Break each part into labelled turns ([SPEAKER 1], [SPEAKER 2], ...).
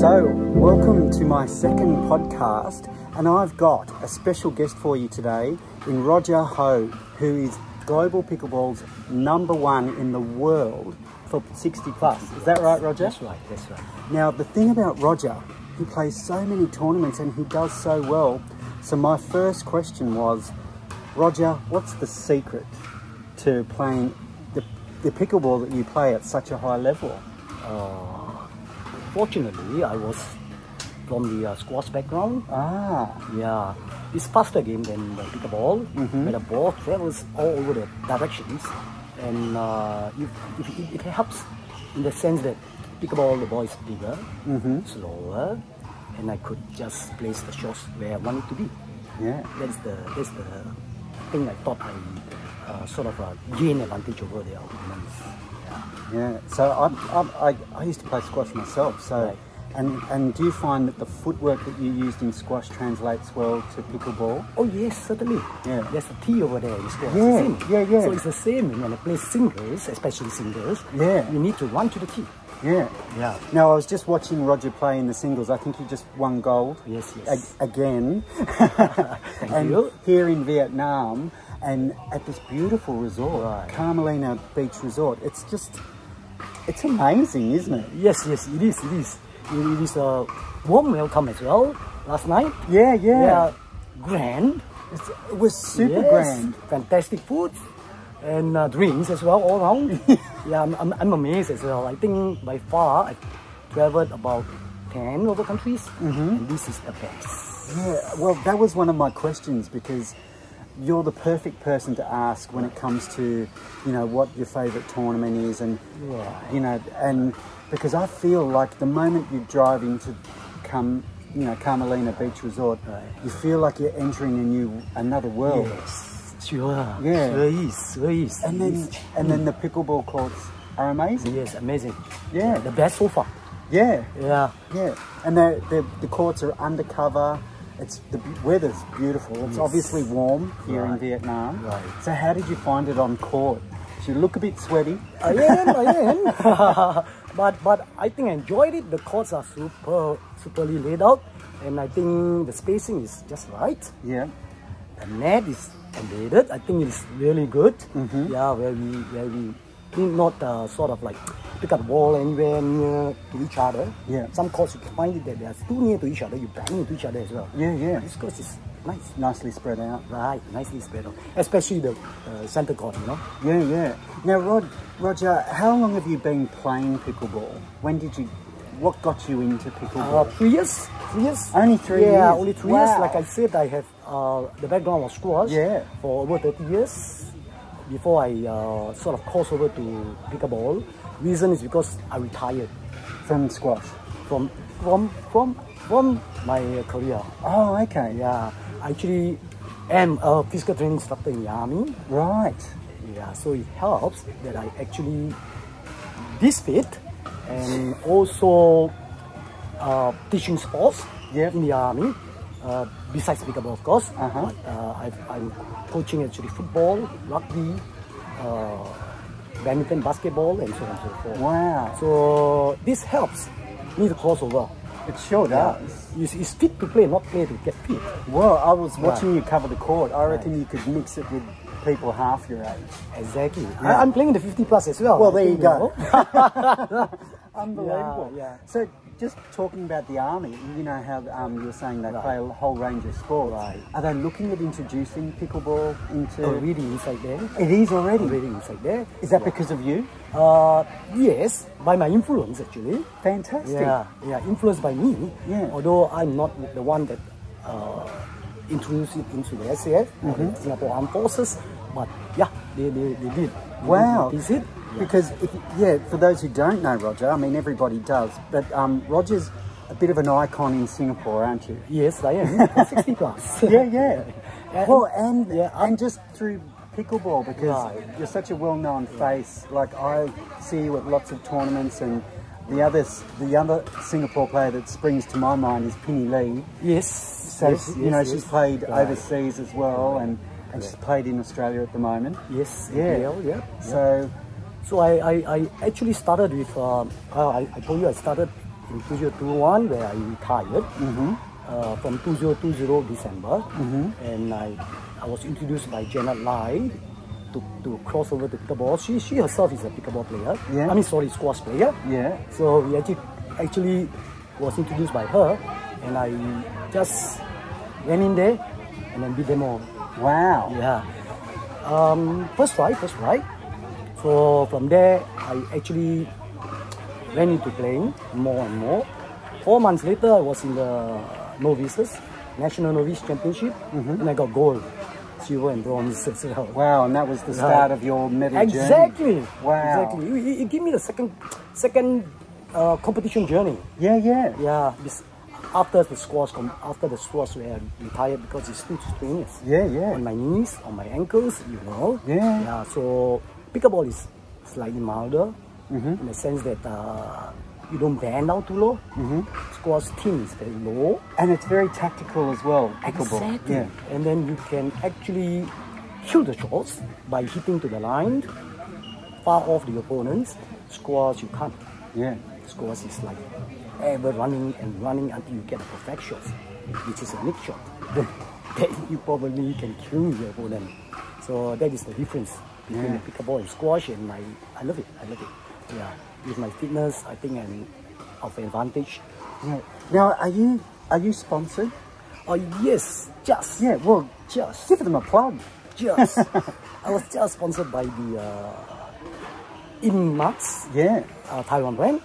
[SPEAKER 1] So, welcome to my second podcast, and I've got a special guest for you today in Roger Ho, who is Global Pickleball's #1 in the world for 60 plus. Is that right, Roger?
[SPEAKER 2] That's right, that's right.
[SPEAKER 1] Now, the thing about Roger, he plays so many tournaments and he does so well. So my first question was, Roger, what's the secret to playing the pickleball that you play at such a high level?
[SPEAKER 2] Fortunately, I was from the squash background.
[SPEAKER 1] Ah.
[SPEAKER 2] Yeah, it's faster game than the pickleball, where the ball travels all over the directions, and it helps in the sense that pickleball, the ball is bigger, slower, and I could just place the shots where I want it to be.
[SPEAKER 1] Yeah.
[SPEAKER 2] That's the thing I thought I sort of gain advantage over the opponents.
[SPEAKER 1] Yeah, so I used to play squash myself, so
[SPEAKER 2] Right.
[SPEAKER 1] and do you find that the footwork that you used in squash translates well to pickleball?
[SPEAKER 2] Oh yes, certainly.
[SPEAKER 1] Yeah.
[SPEAKER 2] There's a T over there in squash.
[SPEAKER 1] Yeah,
[SPEAKER 2] isn't it?
[SPEAKER 1] yeah.
[SPEAKER 2] So it's the same when I play singles, especially singles.
[SPEAKER 1] Yeah.
[SPEAKER 2] You need to run to the T.
[SPEAKER 1] Yeah.
[SPEAKER 2] Yeah.
[SPEAKER 1] Now, I was just watching Roger play in the singles. I think he just won gold.
[SPEAKER 2] Yes, yes.
[SPEAKER 1] Again.
[SPEAKER 2] Thank you.
[SPEAKER 1] Here in Vietnam, and at this beautiful resort,
[SPEAKER 2] Right.
[SPEAKER 1] CARMELINA Beach Resort. It's amazing, isn't it?
[SPEAKER 2] Yes, yes, it is, it is. It is a warm welcome as well last night.
[SPEAKER 1] Yeah.
[SPEAKER 2] Yeah, grand.
[SPEAKER 1] It was super
[SPEAKER 2] Yes,
[SPEAKER 1] grand.
[SPEAKER 2] fantastic food and drinks as well all around. Yeah, I'm amazed as well. I think by far I've traveled about 10 other countries, and this is the best.
[SPEAKER 1] Yeah, well, that was one of my questions, because you're the perfect person to ask when it comes to, what your favourite tournament is, and and because I feel like the moment you drive into CARMELINA Beach Resort, you feel like you're entering another world.
[SPEAKER 2] Yes, sure.
[SPEAKER 1] Yeah.
[SPEAKER 2] Sure is.
[SPEAKER 1] And then the pickleball courts are amazing.
[SPEAKER 2] Yes, amazing.
[SPEAKER 1] Yeah.
[SPEAKER 2] The best so far.
[SPEAKER 1] Yeah.
[SPEAKER 2] Yeah.
[SPEAKER 1] Yeah. And the courts are undercover. The weather's beautiful. It's obviously warm here in Vietnam.
[SPEAKER 2] Right.
[SPEAKER 1] So how did you find it on court? You look a bit sweaty.
[SPEAKER 2] I am. But I think I enjoyed it. The courts are superly laid out, and I think the spacing is just right.
[SPEAKER 1] Yeah.
[SPEAKER 2] The net is embedded. I think it's really good. Yeah, where we need not sort of like pick up the ball anywhere near to each other.
[SPEAKER 1] Yeah.
[SPEAKER 2] Some courts you can find it that they are too near to each other. You bang into each other as well.
[SPEAKER 1] Yeah.
[SPEAKER 2] This course is nice.
[SPEAKER 1] Nicely spread out.
[SPEAKER 2] Right, nicely spread out. Especially the center court,
[SPEAKER 1] Yeah. Now, Roger, how long have you been playing pickleball? What got you into pickleball?
[SPEAKER 2] 3 years. 3 years.
[SPEAKER 1] Only 3 years?
[SPEAKER 2] Yeah, only 3 years.
[SPEAKER 1] Wow.
[SPEAKER 2] Like I said, I have the background of squash for over 30 years before I sort of crossed over to pickleball. Reason is because I retired
[SPEAKER 1] From squash?
[SPEAKER 2] from my career.
[SPEAKER 1] Oh, okay.
[SPEAKER 2] Yeah, I actually am a physical training instructor in the army.
[SPEAKER 1] Right.
[SPEAKER 2] Yeah, so it helps that I actually this fit and also teaching sports in the army. Besides pickleball, of course, but, I'm coaching actually football, rugby, badminton, basketball, and so on and so forth.
[SPEAKER 1] Wow.
[SPEAKER 2] So this helps me to cross over.
[SPEAKER 1] It sure does.
[SPEAKER 2] It's fit to play, not play to get fit.
[SPEAKER 1] Well, I was watching you cover the court. I reckon you could mix it with people half your age.
[SPEAKER 2] Exactly. I'm playing the 50 plus as well.
[SPEAKER 1] Well, there you go. Unbelievable.
[SPEAKER 2] Yeah.
[SPEAKER 1] So, just talking about the army, you know how you were saying they play a whole range of sports.
[SPEAKER 2] Right.
[SPEAKER 1] Are they looking at introducing pickleball into...
[SPEAKER 2] Already inside there.
[SPEAKER 1] It is already?
[SPEAKER 2] Already inside there.
[SPEAKER 1] Is that because of you?
[SPEAKER 2] Yes, by my influence actually.
[SPEAKER 1] Fantastic.
[SPEAKER 2] Yeah, influenced by me.
[SPEAKER 1] Yeah.
[SPEAKER 2] Although I'm not the one that introduced it into the SAF, or the Singapore Armed Forces, but yeah, they did.
[SPEAKER 1] Wow.
[SPEAKER 2] Is it?
[SPEAKER 1] Because, for those who don't know Roger, I mean, everybody does, but Roger's a bit of an icon in Singapore, aren't you?
[SPEAKER 2] Yes, I am. 60 plus.
[SPEAKER 1] Yeah. Well, and
[SPEAKER 2] I'm
[SPEAKER 1] just through pickleball, because you're such a well-known face. Like, I see you at lots of tournaments, and the other Singapore player that springs to my mind is Pinny Lee.
[SPEAKER 2] Yes.
[SPEAKER 1] So, she's played overseas as well, and she's played in Australia at the moment.
[SPEAKER 2] Yes.
[SPEAKER 1] So
[SPEAKER 2] I actually started with, I told you I started in 2021 where I retired from 2020 December, and I was introduced by Janet Lai to cross over to pickleball. She herself is a pickleball player.
[SPEAKER 1] Yeah.
[SPEAKER 2] I mean, sorry, squash player.
[SPEAKER 1] Yeah.
[SPEAKER 2] So we actually was introduced by her, and I just went in there and then beat them all.
[SPEAKER 1] Wow.
[SPEAKER 2] Yeah. First try. So from there, I actually went into playing more and more. 4 months later, I was in the novices, National Novice Championship, and I got gold, silver and bronze as well.
[SPEAKER 1] Wow, and that was the start of your medal journey.
[SPEAKER 2] Exactly.
[SPEAKER 1] Wow.
[SPEAKER 2] Exactly. It gave me the second competition journey.
[SPEAKER 1] Yeah.
[SPEAKER 2] Yeah. After the squash where I retired because it's too strenuous.
[SPEAKER 1] Yeah.
[SPEAKER 2] On my knees, on my ankles, you know.
[SPEAKER 1] Yeah.
[SPEAKER 2] Yeah. So pickleball is slightly milder in the sense that you don't bend down too low. Squash team is very low.
[SPEAKER 1] And it's very tactical as well, pickleball.
[SPEAKER 2] Exactly.
[SPEAKER 1] Yeah.
[SPEAKER 2] And then you can actually kill the shots by hitting to the line, far off the opponents. Squash, you can't.
[SPEAKER 1] Yeah.
[SPEAKER 2] Squash is like ever running until you get a perfect shot, which is a nick shot. Then you probably can kill your opponent. So that is the difference between the pickleball and squash, and I love it. Yeah, with my fitness, I think I'm of advantage.
[SPEAKER 1] Yeah. Now, are you sponsored?
[SPEAKER 2] Oh yes, just.
[SPEAKER 1] Yeah. Well,
[SPEAKER 2] Just.
[SPEAKER 1] give them a plug.
[SPEAKER 2] Just. I was just sponsored by the Inmax,
[SPEAKER 1] Yeah.
[SPEAKER 2] Taiwan brand.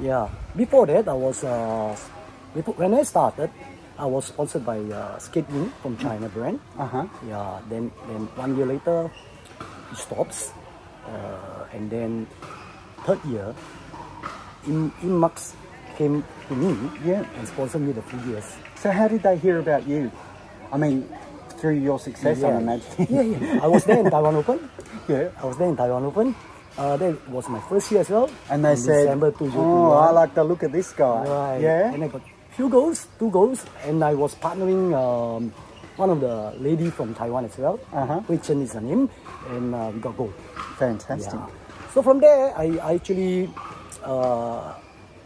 [SPEAKER 2] Yeah. Before that, I was when I started, I was sponsored by Skate Wing from China brand. Yeah. Then 1 year later, it stops, and then third year, Inmax came to me and sponsored me the 3 years.
[SPEAKER 1] So how did they hear about you? I mean, through your success, I'm imagining.
[SPEAKER 2] Yeah. I was there in Taiwan Open.
[SPEAKER 1] Yeah.
[SPEAKER 2] I was there in Taiwan Open. That was my first year as well.
[SPEAKER 1] And they said,
[SPEAKER 2] December
[SPEAKER 1] oh, I like the look of this guy.
[SPEAKER 2] Right.
[SPEAKER 1] Yeah.
[SPEAKER 2] And I got two goals, and I was partnering one of the lady from Taiwan as well. Hui Chen is her name, and we got gold.
[SPEAKER 1] Fantastic.
[SPEAKER 2] Yeah. So from there, I actually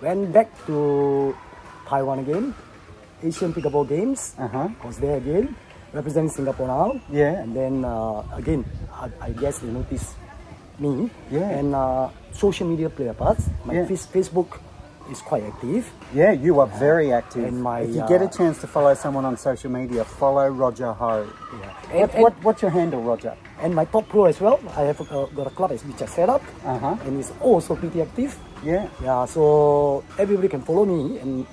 [SPEAKER 2] went back to Taiwan again. Asian Pickleball Games. Was there again, representing Singapore now.
[SPEAKER 1] Yeah.
[SPEAKER 2] And then again, I guess they noticed me.
[SPEAKER 1] Yeah.
[SPEAKER 2] And social media play a part. My Facebook is quite active.
[SPEAKER 1] Yeah, you are very active.
[SPEAKER 2] And my,
[SPEAKER 1] if you get a chance to follow someone on social media, follow Roger Ho.
[SPEAKER 2] Yeah.
[SPEAKER 1] What's your handle, Roger?
[SPEAKER 2] And my top pro as well. I have got a club which I set up, and it's also pretty active.
[SPEAKER 1] Yeah.
[SPEAKER 2] Yeah. So everybody can follow me and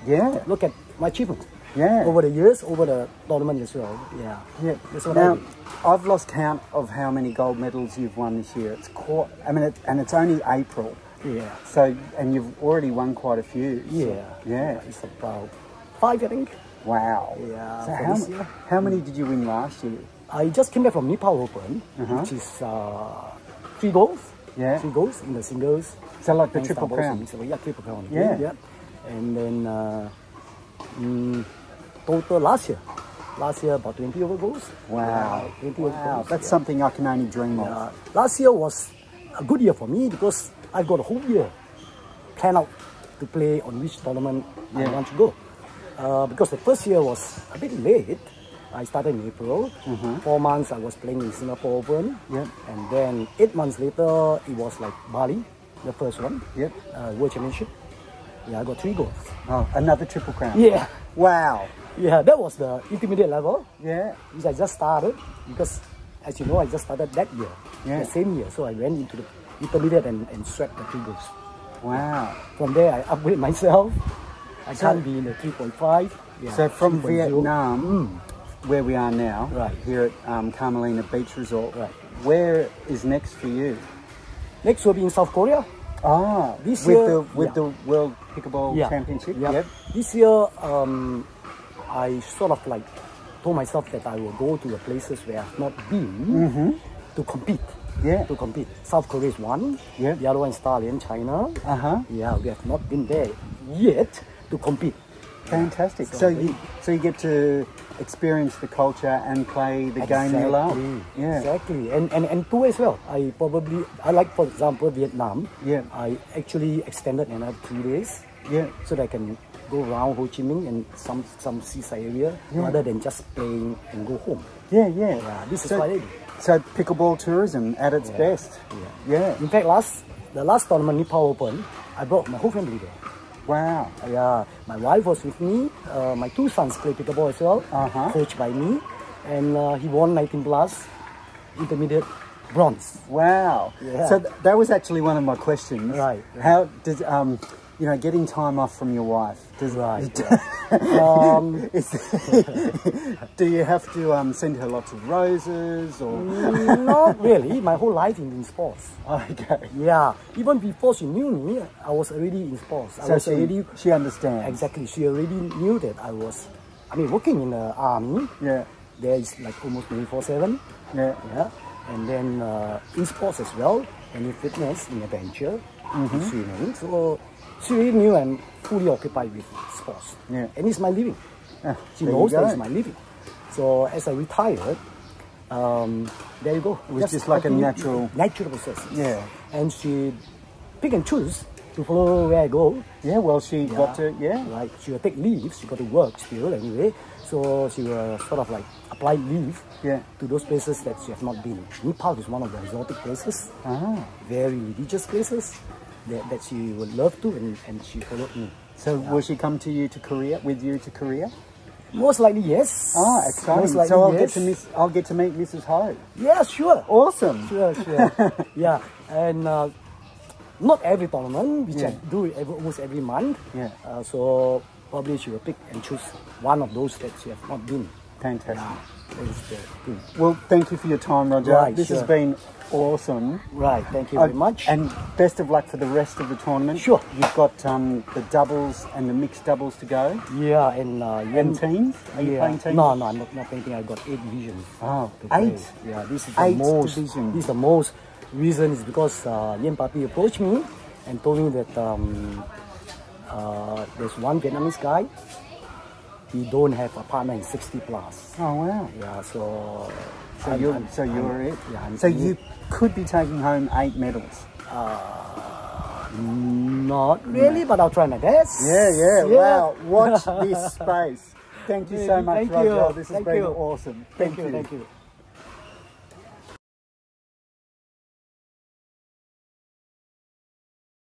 [SPEAKER 2] look at my achievements.
[SPEAKER 1] Yeah.
[SPEAKER 2] Over the years, over the tournament as well. Yeah.
[SPEAKER 1] Yeah.
[SPEAKER 2] That's what
[SPEAKER 1] Now, I've lost count of how many gold medals you've won this year. It's and it's only April.
[SPEAKER 2] Yeah.
[SPEAKER 1] So, and you've already won quite a few. So,
[SPEAKER 2] Yeah. It's about 5, I think.
[SPEAKER 1] Wow.
[SPEAKER 2] Yeah.
[SPEAKER 1] So how many did you win last year?
[SPEAKER 2] I just came back from Nepal Open, which is 3 goals.
[SPEAKER 1] Yeah.
[SPEAKER 2] 3 goals in the singles.
[SPEAKER 1] So like the
[SPEAKER 2] and
[SPEAKER 1] Triple
[SPEAKER 2] doubles.
[SPEAKER 1] Crown.
[SPEAKER 2] So, yeah, Triple Crown.
[SPEAKER 1] Yeah.
[SPEAKER 2] And then total last year about 20 over goals.
[SPEAKER 1] Wow.
[SPEAKER 2] 20 over goals.
[SPEAKER 1] That's something I can only dream of.
[SPEAKER 2] Last year was a good year for me because I got a whole year planned out to play on which tournament I want to go. Because the first year was a bit late. I started in April. 4 months I was playing in Singapore Open. And then 8 months later, it was like Bali, the first one. World Championship. Yeah, I got 3 goals.
[SPEAKER 1] Oh, another Triple Crown.
[SPEAKER 2] Yeah.
[SPEAKER 1] Wow.
[SPEAKER 2] Yeah, that was the intermediate level.
[SPEAKER 1] Yeah.
[SPEAKER 2] Which I just started because, as you know, I just started that year. The same year. So I went into the intermediate and swept the 3 goals.
[SPEAKER 1] Wow.
[SPEAKER 2] From there, I upgraded myself. I can't be in the 3.5. Yeah,
[SPEAKER 1] So from
[SPEAKER 2] 3.0.
[SPEAKER 1] Vietnam, where we are now, here at CARMELINA Beach Resort, where is next for you?
[SPEAKER 2] Next will be in South Korea.
[SPEAKER 1] Ah,
[SPEAKER 2] this
[SPEAKER 1] with
[SPEAKER 2] year,
[SPEAKER 1] the World Pickleball Championship.
[SPEAKER 2] Yep. This year, I sort of like told myself that I will go to the places where I've not been to compete. To compete. South Korea is one. The other one is Thailand, China. Yeah, we have not been there yet to compete.
[SPEAKER 1] Fantastic. So you get to experience the culture and play the game you love.
[SPEAKER 2] Exactly. And tour as well. I like, for example, Vietnam. I actually extended another 3 days
[SPEAKER 1] Yeah.
[SPEAKER 2] So that I can go around Ho Chi Minh and some seaside area rather than just playing and go home.
[SPEAKER 1] Yeah.
[SPEAKER 2] Yeah, this is what I do.
[SPEAKER 1] So pickleball tourism at its best. Yeah.
[SPEAKER 2] In fact, the last tournament, Nepal Open, I brought my whole family there.
[SPEAKER 1] Wow.
[SPEAKER 2] Yeah, my wife was with me. My 2 sons play pickleball as well, coached by me, and he won 19 plus, intermediate, bronze.
[SPEAKER 1] Wow.
[SPEAKER 2] Yeah.
[SPEAKER 1] So that was actually one of my questions.
[SPEAKER 2] Right.
[SPEAKER 1] How does getting time off from your wife? Does do you have to send her lots of roses or?
[SPEAKER 2] Not really. My whole life in sports.
[SPEAKER 1] Okay.
[SPEAKER 2] Yeah. Even before she knew me, I was already in sports.
[SPEAKER 1] She understands.
[SPEAKER 2] Exactly. She already knew that I was. working in the army.
[SPEAKER 1] Yeah.
[SPEAKER 2] There is like almost 24/7.
[SPEAKER 1] Yeah.
[SPEAKER 2] Yeah. And then in sports as well, and in fitness, in adventure, in swimming. So she really knew I'm fully occupied with sports.
[SPEAKER 1] Yeah.
[SPEAKER 2] And it's my living. She
[SPEAKER 1] there
[SPEAKER 2] knows
[SPEAKER 1] you
[SPEAKER 2] that
[SPEAKER 1] go.
[SPEAKER 2] it's my living. So as I retired, there you go.
[SPEAKER 1] It was just like a natural
[SPEAKER 2] process.
[SPEAKER 1] Yeah.
[SPEAKER 2] And she pick and choose to follow where I go.
[SPEAKER 1] Yeah, well, she got to,
[SPEAKER 2] Right. She will take leave. She got to work still anyway. So she will sort of like apply leave to those places that she has not been. Nepal is one of the exotic places. Very religious places that she would love to, and she followed me.
[SPEAKER 1] So will she come to you to Korea, with you to Korea?
[SPEAKER 2] Most likely, yes.
[SPEAKER 1] Ah, exciting.
[SPEAKER 2] Most likely,
[SPEAKER 1] so
[SPEAKER 2] yes.
[SPEAKER 1] I'll get to meet Mrs. Ho.
[SPEAKER 2] Yeah, sure.
[SPEAKER 1] Awesome.
[SPEAKER 2] Sure. Yeah, and not every tournament, which I do almost every month.
[SPEAKER 1] Yeah.
[SPEAKER 2] So probably she will pick and choose one of those that she has not been.
[SPEAKER 1] Fantastic.
[SPEAKER 2] That is the thing.
[SPEAKER 1] Well, thank you for your time, Roger.
[SPEAKER 2] Right,
[SPEAKER 1] this has been awesome.
[SPEAKER 2] Right, thank you very much.
[SPEAKER 1] And best of luck for the rest of the tournament.
[SPEAKER 2] Sure.
[SPEAKER 1] You've got the doubles and the mixed doubles to go.
[SPEAKER 2] Yeah, and
[SPEAKER 1] teams? Are you playing teams?
[SPEAKER 2] No, I'm not playing teams. I got 8 divisions.
[SPEAKER 1] Oh,
[SPEAKER 2] to play.
[SPEAKER 1] 8?
[SPEAKER 2] Yeah, this is
[SPEAKER 1] 8
[SPEAKER 2] the most.
[SPEAKER 1] divisions.
[SPEAKER 2] This is the most reason is because Yen Papi approached me and told me that there's one Vietnamese guy. He don't have a partner in 60 plus.
[SPEAKER 1] Oh wow!
[SPEAKER 2] Yeah, so
[SPEAKER 1] you're it.
[SPEAKER 2] Yeah,
[SPEAKER 1] so you could be taking home 8 medals.
[SPEAKER 2] Not really, but I'll try my best.
[SPEAKER 1] Yeah. Wow! Watch this space. Thank you so much,
[SPEAKER 2] Thank you.
[SPEAKER 1] Roger. This has
[SPEAKER 2] Thank
[SPEAKER 1] been
[SPEAKER 2] you.
[SPEAKER 1] awesome.
[SPEAKER 2] Thank you.